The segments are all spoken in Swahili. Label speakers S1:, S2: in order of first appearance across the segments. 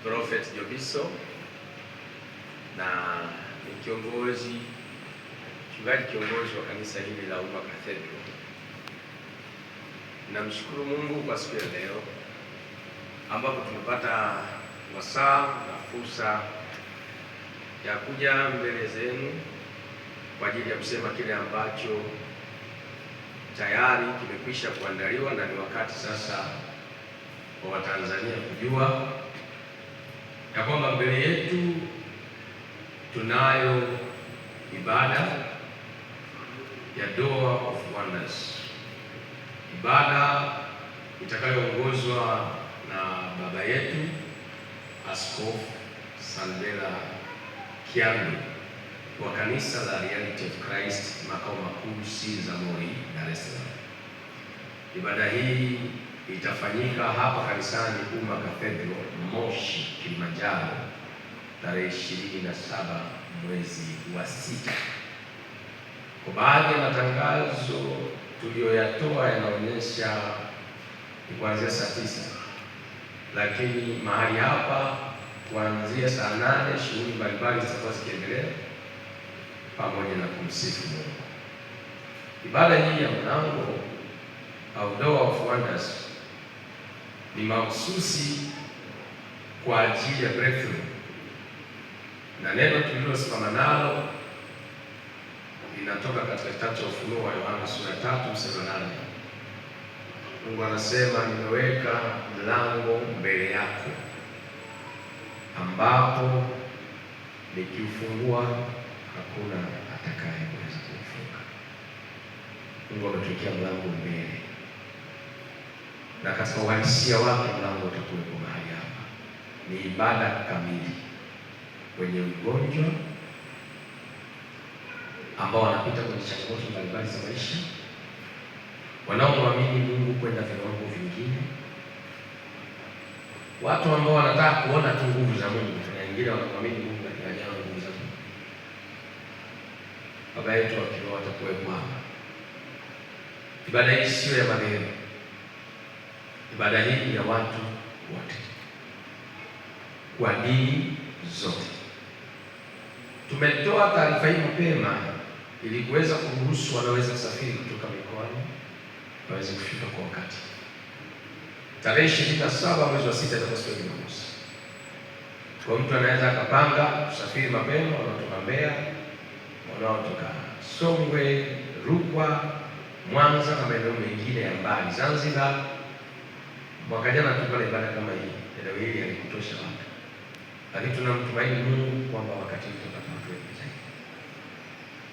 S1: Prophet Jobiso na ni mchungaji kiongozi wa kanisa hili la Umma Cathedral. Namshukuru Mungu kwa siku ya leo ambapo tumepata wasaa na fursa ya kuja mbele zenu kwa ajili ya kusema kile ambacho tayari kimekwisha kuandaliwa, na ni wakati sasa kwa Watanzania kujua ya kwamba mbele yetu tunayo ibada ya Door of Wonders, ibada itakayoongozwa na baba yetu Askofu Sandela Kiando wa kanisa la Reality of Christ makao makuu Sizamori, Dar es Salaam. Ibada hii itafanyika hapa kanisani Umma Cathedral, Moshi, Kilimanjaro, tarehe 27 mwezi wa 6. Kwa baadhi ya matangazo tuliyoyatoa yanaonyesha ni kuanzia saa 9, lakini mahali hapa kuanzia saa 8 shughuli mbalimbali zitakuwa zikiendelea pamoja na kumsifu Mungu. Ibada hii ya mlango au Door of Wonders ni mahususi kwa ajili ya breakthrough, na neno tulilosimama nalo linatoka katika kitabu cha Ufunuo wa Yohana sura 3 mstari wa 8. Mungu anasema, nimeweka mlango mbele yako ambapo nikiufungua hakuna atakayeweza kuufunga. Mungu ametuwekea mlango mbele, na katika uhalisia wake mlango utakuwepo mahali hapa. Ni ibada kamili. Wenye ugonjwa ambao wanapita kwenye changamoto mbalimbali za maisha, wanaomwamini Mungu kwenda viwango vingine, watu ambao wanataka kuona tu nguvu za Mungu, na wengine wanamwamini Mungu katika jambo nguvu za Mungu, baba yetu wa kiroho atakuwepo hapa. Ibada hii sio ya madhehebu. Ibada hii ni ya watu wote kwa dini zote. Tumetoa taarifa hii mapema ili kuweza kuruhusu wanaweza kusafiri kutoka mikoani waweze kufika kwa wakati. Tarehe 27 mwezi wa 6 itakuwa siku ya Jumamosi. Kwa mtu anaweza akapanga kusafiri mapema, wanaotoka Mbeya, wanaotoka Songwe, Rukwa, Mwanza na maeneo mengine ya mbali, Zanzibar. Mwaka jana tulikuwa na ibada kama hii, eneo hili halikutosha watu, lakini tunamtumaini Mungu kwamba wakati tutapata watu wengi zaidi.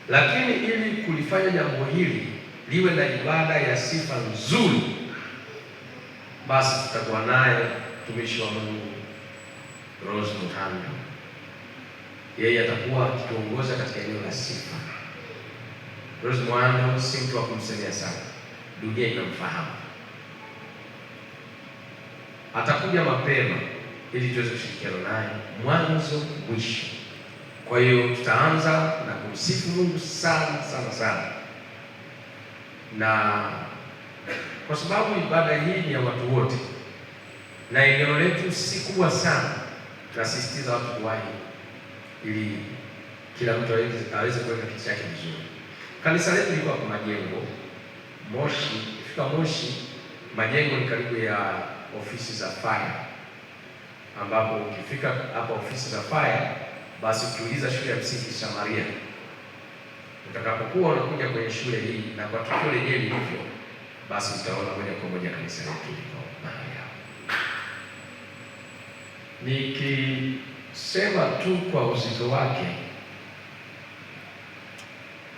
S1: Lakini ili kulifanya jambo hili liwe na ibada ya sifa nzuri, basi tutakuwa naye mtumishi wa Mungu Rose Muhando. Yeye atakuwa akituongoza katika eneo la sifa. Rose Muhando si mtu wa kumsemea sana, dunia inamfahamu. Atakuja mapema ili tuweze kushirikiana naye mwanzo mwisho. Kwa hiyo tutaanza na kumsifu Mungu sana sana sana, na kwa sababu ibada hii ni ya watu wote na eneo letu si kubwa sana, tunasisitiza watu kuwahi ili kila mtu aweze kuweka kitu chake vizuri. Kanisa letu liko kwa majengo Moshi. Ukifika Moshi, majengo ni karibu ya ofisi za fire, ambapo ukifika hapa ofisi za fire, basi ukiuliza shule ya msingi Samaria, utakapokuwa unakuja kwenye shule hii na kwa tukio lenyewe lilivyo, basi utaona moja kwa moja kanisa letu liko mahali hapo. Nikisema tu kwa uzito wake,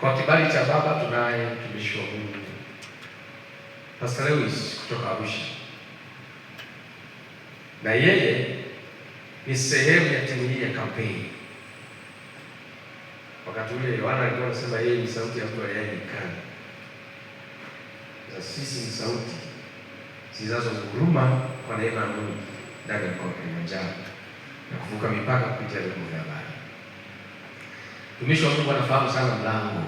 S1: kwa kibali cha baba tunaye mtumishi wa Mungu Pastor Lewis kutoka Arusha, na yeye ni sehemu ya timu hii ya kampeni. Wakati ule Yohana alikuwa anasema yeye ni sauti ya mtu aliyenikana, na sisi ni sauti zinazonguruma kwa neema ya Mungu ndani ya mkoa wa Kilimanjaro na kuvuka mipaka kupitia vyombo vya habari. Mtumishi wa Mungu anafahamu sana mlango,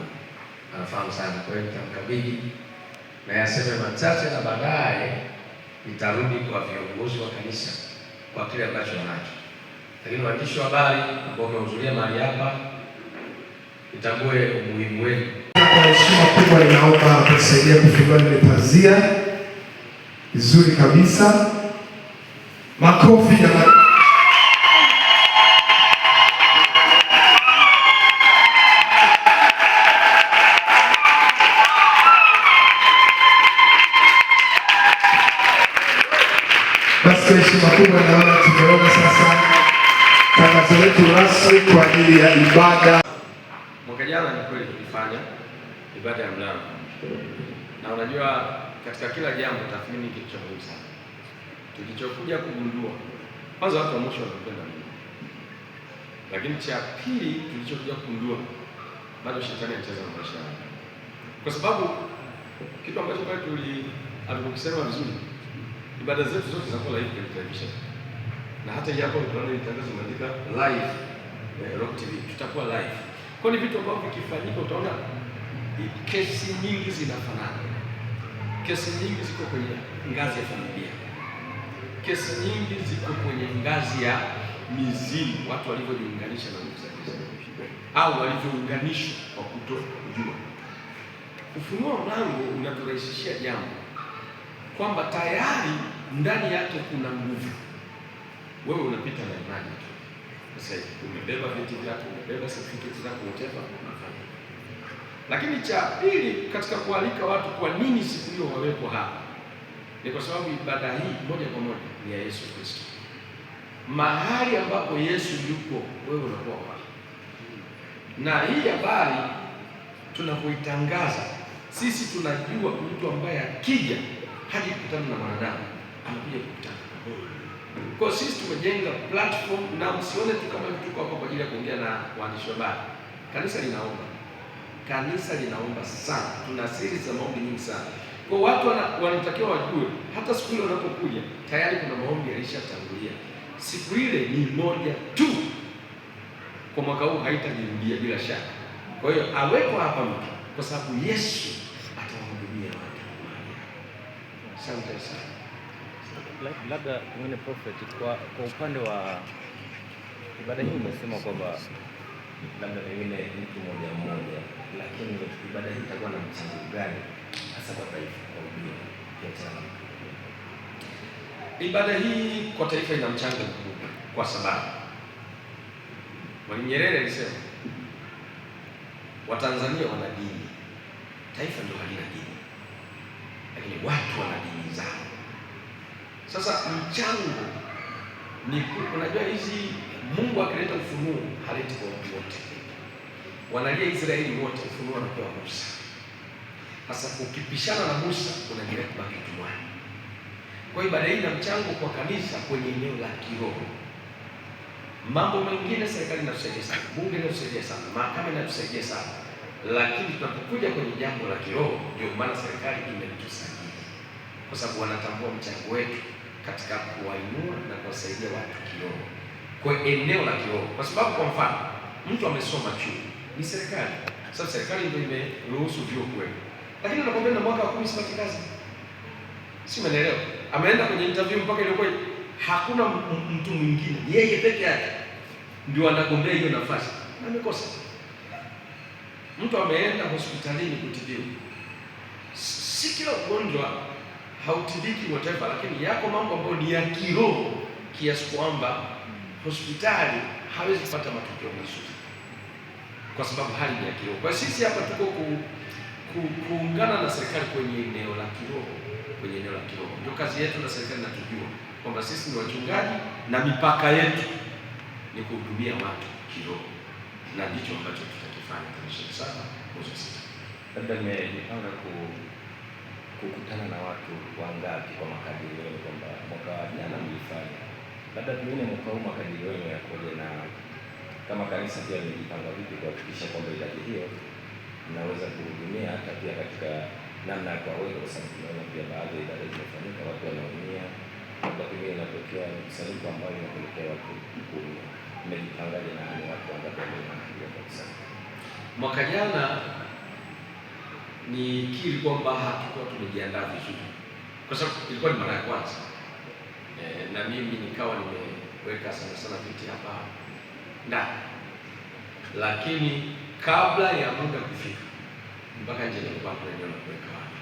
S1: anafahamu sana. Kwa hiyo nitamkabidhi na yaseme machache, na baadaye nitarudi kwa viongozi wa kanisa kwa kile ambacho wanacho. Lakini waandishi wa habari ambao wamehudhuria mahali hapa, nitambue umuhimu wenu.
S2: Kwa heshima kubwa ninaomba kusaidia kufungua ile pazia vizuri kabisa. Makofi na basi, heshima kubwa naona tumeona sasa tangazo letu rasmi kwa ajili ya ibada.
S1: Mwaka jana ni kweli tulifanya ibada ya mlango, na unajua katika kila jambo tathmini kitu cha muhimu sana. Tulichokuja kugundua, kwanza watu wa mwisho wanapenda Mungu, lakini cha pili tulichokuja kugundua, bado shetani anacheza na maisha yao, kwa sababu kitu ambacho kwa alikisema vizuri, ibada zetu zote zinakuwa live kwenye television, na hata hapo tunaona itangazo imeandika live Rock TV, tutakuwa live. Kwa ni vitu ambavyo vikifanyika utaona kesi nyingi zinafanana. Kesi nyingi ziko kwenye ngazi ya familia. Kesi nyingi ziko kwenye ngazi ya mizimu, watu walivyojiunganisha na nguvu za giza au walivyounganishwa kwa kutokujua. Ufunuo wa mlango unaturahisishia jambo kwamba tayari ndani yake kuna nguvu. Wewe unapita na imani tu. Sasa umebeba vitu vyako, umebeba certificate zako, whatever unafanya. Lakini cha pili katika kualika watu, kwa nini siku hiyo wawekwa hapa? Ni kwa sababu ibada hii moja kwa moja ni ya Yesu Kristo. Mahali ambapo Yesu yupo, wewe unakuwa wapi? Na hii habari tunapoitangaza, sisi tunajua mtu ambaye akija hadi kukutana na mwanadamu, anakuja kukutana. Kwa sisi tumejenga platform, na msione tu kama tuko hapa kwa ajili ya kuongea na waandishi wa habari. Kanisa linaomba sana. Tuna siri za maombi nyingi sana. Kwa watu wanatakiwa wajue, hata siku ile unapokuja tayari kuna maombi yalishatangulia. Siku ile ni moja tu. Kwa mwaka huu haitajirudia bila shaka. Kwa hiyo aweko hapa mtu, kwa sababu Yesu atawahudumia watu. Asante sana.
S3: Labda pengine prophet, kwa upande wa ibada hii umesema kwamba labda pengine mtu mmoja, lakini ibada hii itakuwa na mchango gani hasa kwa taifa kwa ujumla?
S1: Ibada hii kwa taifa ina mchango mkubwa, kwa sababu Mwalimu Nyerere alisema Watanzania wana dini, taifa ndio halina dini, lakini watu wana dini zao. Sasa mchango ni, unajua hizi, Mungu akileta ufunuo haleti kwa watu wote. Wanalia Israeli wote, ufunuo anapewa Musa. Sasa ukipishana na Musa unaendelea kubaki tumwani. Kwa hiyo ibada hii ina mchango kwa kanisa kwenye eneo la kiroho. Mambo mengine serikali inatusaidia sana, bunge inatusaidia sana, mahakama inatusaidia sana, lakini tunapokuja kwenye jambo la kiroho, ndio maana serikali imetusaidia, kwa sababu wanatambua mchango wetu katika kuwainua na kuwasaidia watu kiroho, kwa eneo la kiroho. Kwa sababu kwa mfano mtu amesoma chuo, ni serikali. Sasa serikali ndio imeruhusu vyuo kuwepo, lakini anakwambia na mwaka wa 10 sipati kazi, si umeelewa? Ameenda kwenye interview mpaka ile kwa hakuna mtu mwingine, yeye peke yake ndio anagombea hiyo nafasi, na amekosa. Mtu ameenda hospitalini kutibiwa, si kila ugonjwa hautibiki whatever, lakini yako mambo ambayo ni ya kiroho kiasi kwamba hospitali hawezi kupata matokeo mazuri kwa sababu hali ni ya kiroho. Kwa sisi hapa tuko kuungana na serikali kwenye eneo la kiroho, kwenye eneo la kiroho ndio kazi yetu, na serikali inatujua kwamba sisi ni wachungaji na mipaka yetu ni kuhudumia watu kiroho, na ndicho ambacho tutakifanya sana mwezi wa 6.
S3: Labda nimepanga kukutana na watu wangapi kwa makadirio yenu, kwamba mwaka jana mlifanya, labda pengine mwaka huu makadirio yenu yakoje, na kama kanisa pia mlijipanga vipi kuhakikisha kwamba idadi hiyo mnaweza kuhudumia hata pia katika namna ya kuwaweka, kwa sababu tunaona pia baadhi ya ibada zimefanyika watu wanaumia, labda pengine inatokea mkusanyiko ambayo inapelekea watu kuumia. Mmejipangaje na ni watu wangapi wanakuja kabisa?
S1: Mwaka jana nikiri kwamba hatukuwa tumejiandaa vizuri, kwa sababu ilikuwa ni mara ya kwanza, na mimi nikawa weka sana viti hapa ndani, lakini kabla ya muda kufika mpaka nje nilikuwa kuna eneo la kuweka watu.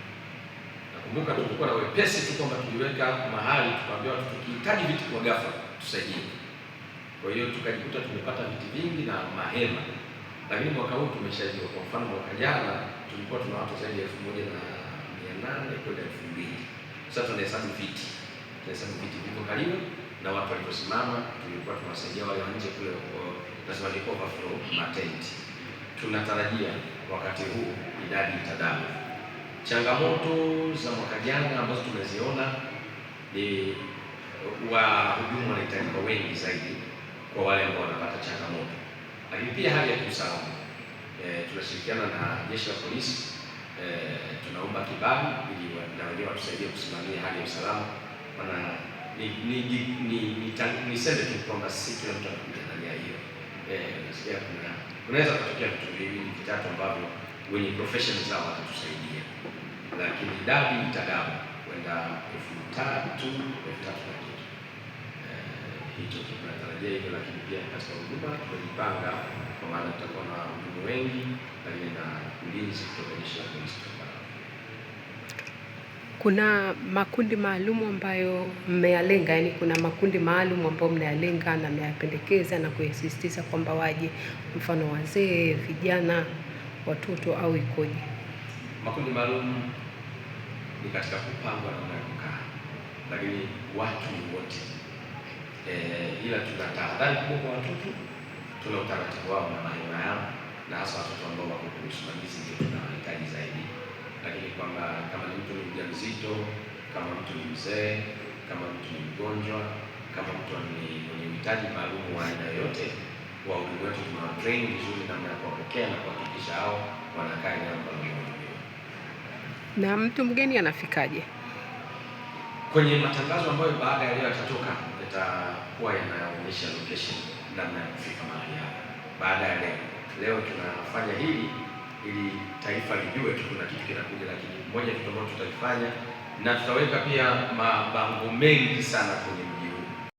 S1: Nakumbuka tulikuwa na wepesi tu kwamba tuliweka mahali tukaambia watu tukihitaji viti kwa ghafla tusaidie. Kwa hiyo tukajikuta tumepata viti vingi na mahema, lakini mwaka huu tumeshajua. Kwa mfano mwaka jana tulikuwa tuna watu zaidi ya 1800 kwenda 2000. Sasa tunahesabu viti vilivyokaliwa na watu waliposimama. Tulikuwa tunawasaidia wale wa nje kule, nasema ni overflow matenti. Tunatarajia wakati huu idadi itadamu. Changamoto za mwaka jana ambazo tumeziona ni wahudumu wanahitajika wengi zaidi kwa wale ambao wanapata changamoto, lakini pia hali ya kiusalama. Tunashirikiana na jeshi la polisi, tunaomba kibali ili na wenyewe watusaidie kusimamia hali ya usalama. Maana niseme tu kwamba si kila mtu anakuja ndani ya hiyo. Nasikia kunaweza kutokea vitu viwili vitatu ambavyo wenye profession zao watatusaidia, lakini idadi itagawa kwenda 3000 na kitu. Hicho tunatarajia hivyo, lakini pia katika huduma tumejipanga, kwa maana tutakuwa na wahudumu wengi, lakini na ulinzi kutoka jeshi la polisi.
S4: Kuna makundi maalum ambayo mmeyalenga, yani kuna makundi maalum ambayo mnayalenga na mmeyapendekeza na kuyasisitiza kwamba waje, mfano wazee, vijana, watoto au ikoje?
S1: Makundi maalum ni katika kupangwa namna ya kukaa, lakini watu ni wote. Ila tuna tahadhari kubwa kwa watoto, tuna utaratibu wao na mahema yao, na hasa watoto ambao wako kwenye usimamizi ndio tunahitaji zaidi. Lakini kwamba kama ni mtu ni mjamzito, kama mtu ni mzee, kama mtu ni mgonjwa, kama mtu ni mwenye uhitaji maalum wa aina yoyote, wahudumu wetu tunawatrain vizuri namna ya kuwapokea na kuhakikisha hao wanakaa eneo ambalo wamehudumiwa.
S4: Na mtu mgeni anafikaje?
S1: Kwenye matangazo ambayo baada ya leo yatatoka, yatakuwa yanaonyesha location, namna ya kufika mahali hapa. Baada ya leo tunafanya hili ili taifa lijue tu kuna kitu kinakuja, lakini moja kitu ambacho tutakifanya, na tutaweka pia mabango mengi sana kwenye mji